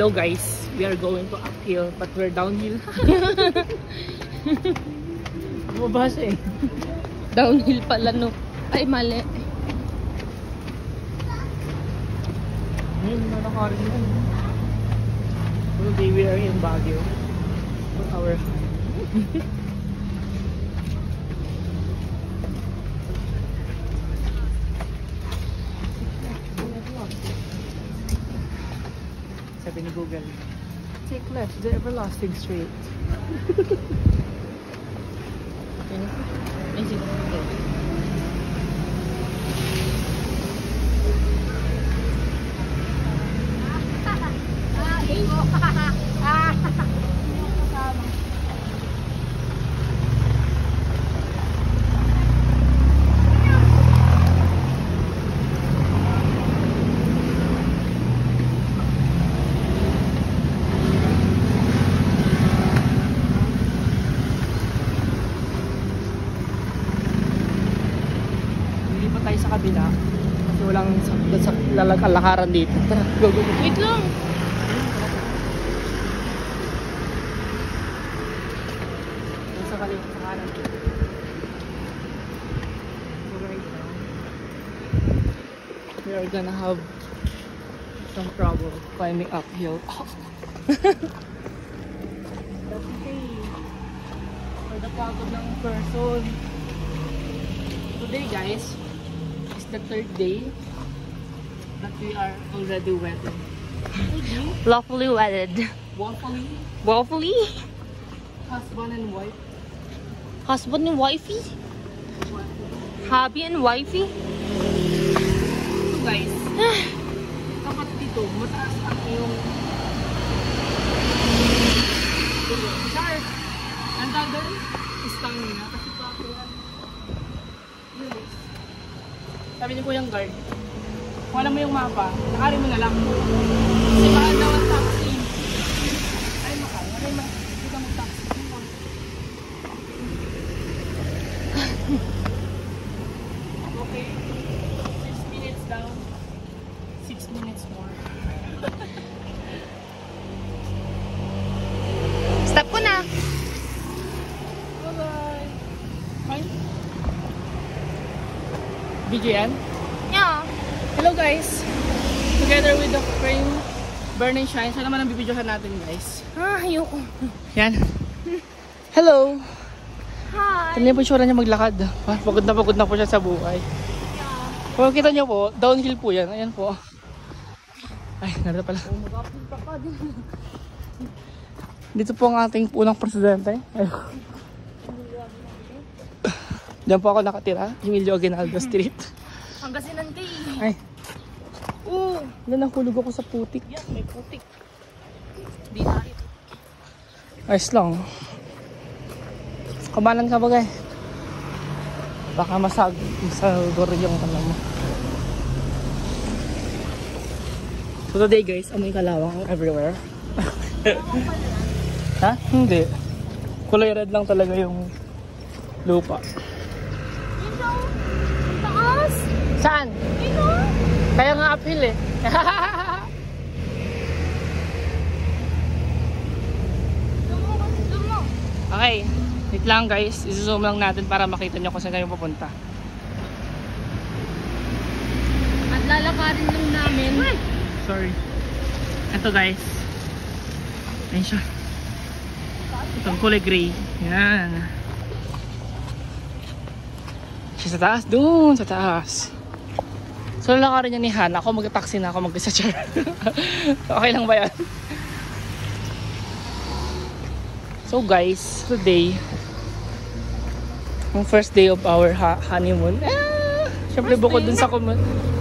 Hello guys, we are going to uphill but we're downhill. Mabasa eh. Downhill pala no. Ay mali. Ayun, nalakarin yan. Today we are in Baguio for our sabi ni Google, take left, the everlasting straight. Sa kabila kasi walang lalakaran dito. Tara, go. Wait lang. Sa kabila, sa kanan. So right now, we are gonna have some trouble climbing uphill. That's okay. For the pagod ng person. Today guys, the third day that we are already wedded. Lawfully wedded. Waffly? Waffly? Husband and wife? Husband and wifey? Hubby and wifey? So guys, dapat dito, mataas ang yung sharp. Ang tawag stamina kasi pakilan. Sabi ni Kuyang Guard, kung alam mo yung mapa, nakari mo na lang. Kasi mahal daw ang taxi. Ay, mahal. Hindi ka mag-taxi. Okay. 6 minutes down. 6 minutes more. Stop ko na. Bye-bye. Fine. Video yan? Yeah. Hello guys! Together with the frame Burn and Shine. Sana naman ang bibidyohan natin guys. Ayoko. Yan. Hello! Hi. Tignan po yung sura niya maglakad. Pagod na po siya sa buhay. Yeah. Kung kita niyo po, downhill po yan. Ayan po. Ay, narito pala. Dito po ang ating unang presidente. Diyan po ako nakatira, Emilio Aguinaldo Street. Pangasinan kay. Ay. Nahulog ako sa putik. Yan, may putik. Di tayo. Ayos lang. Kamalan ka bagay. Baka masagor yung ano mo. So today guys, amoy kalawang everywhere. Ha? Hindi. Kulay red lang talaga yung lupa. Taas? Saan? Ito? Kaya nga uphill eh. Dumo. Okay, wait lang guys. Isuzoom lang natin para makita nyo kung saan kayo pupunta. At lalakarin lang namin. Sorry. Ito guys. Ayan siya. Itong kulay gray. Yan. Siya sa taas. Doon sa taas. So lalakarin niya ni Hana. Ako mag-taxi na ako mag-isa siya. Okay lang ba yan? So guys, today yung first day of our honeymoon. Siyempre bukod dun sa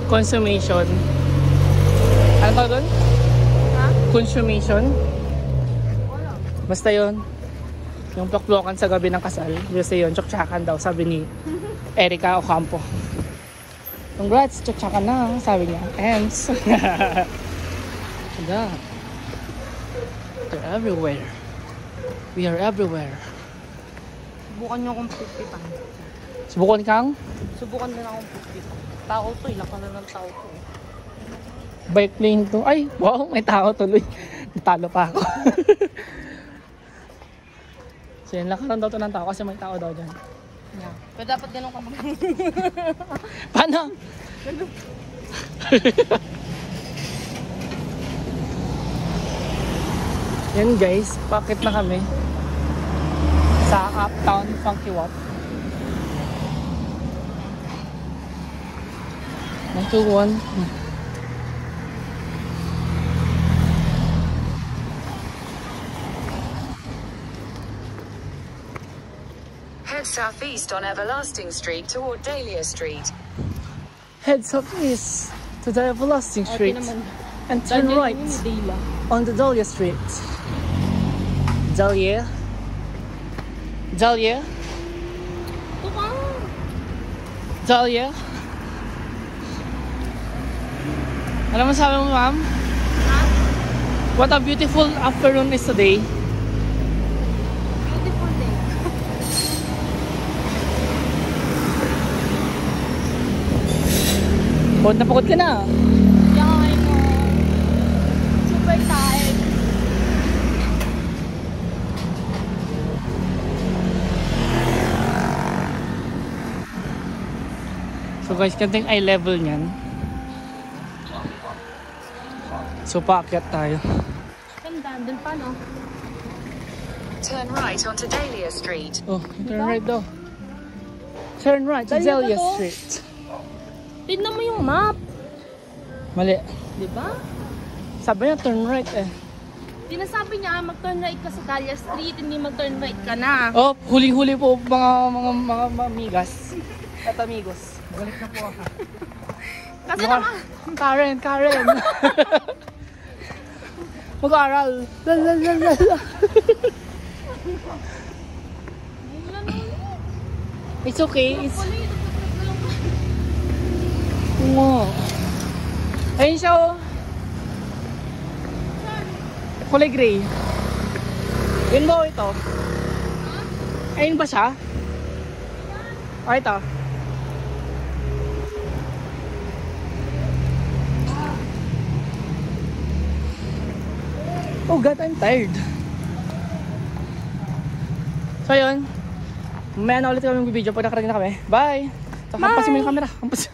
consummation. Ano tawag dun? Ha? Consummation? Wala. Basta yun. Yung plok-plokan sa gabi ng kasal. Basta yun, tsak-tsakan daw, sabi ni Erica Ocampo. Congrats, tsak-tsakan na, sabi niya. Ends. They're everywhere. We are everywhere. Subukan nyo akong pipitan. Subukan kang? Subukan din akong pipitan. Tao to, ilak na ng tao to. Bike lane to. Ay, wow, may tao tuloy. Talo pa ako. So yun, lakaran daw to ng tao kasi may tao daw dyan. Yeah. Pero dapat ganun ka mag- Paano? Yan guys, pakit na kami sa Uptown Funky Walk. 121. Head southeast on Everlasting Street toward Dahlia Street. Head southeast to the Everlasting Street and turn right on the Dahlia Street. Dahlia? Dahlia? Dahlia? Ano masabi mo, ma'am? What a beautiful afternoon is today. Beautiful day. Pagod na pagod ka na. Yeah, I know. Super tired. So guys, kanting eye level niyan. So paakyat tayo. Ganda, dun pa no? Turn right onto Dahlia Street. Oh, turn right daw. Turn right to Dahlia ba Dahlia to? Street. Tignan mo yung map. Mali. Di ba? Sabi niya turn right eh. Sinasabi niya mag-turn right ka sa Dahlia Street, hindi mag-turn right ka na. Oh, huli-huli po mga amigas. At amigos. Balik na po ako. Kasi naman, Karen. Mag-aaral. La. It's okay. It's... Wow. Ayun siya oh. Kulay gray. Yun ba ito? Ayun ba siya? O ito. Oh God, I'm tired. So yun. Mamaya na ulit kami mag-video pag nakarating na kami. Bye! So, hampasin mo yung camera. Hampasin.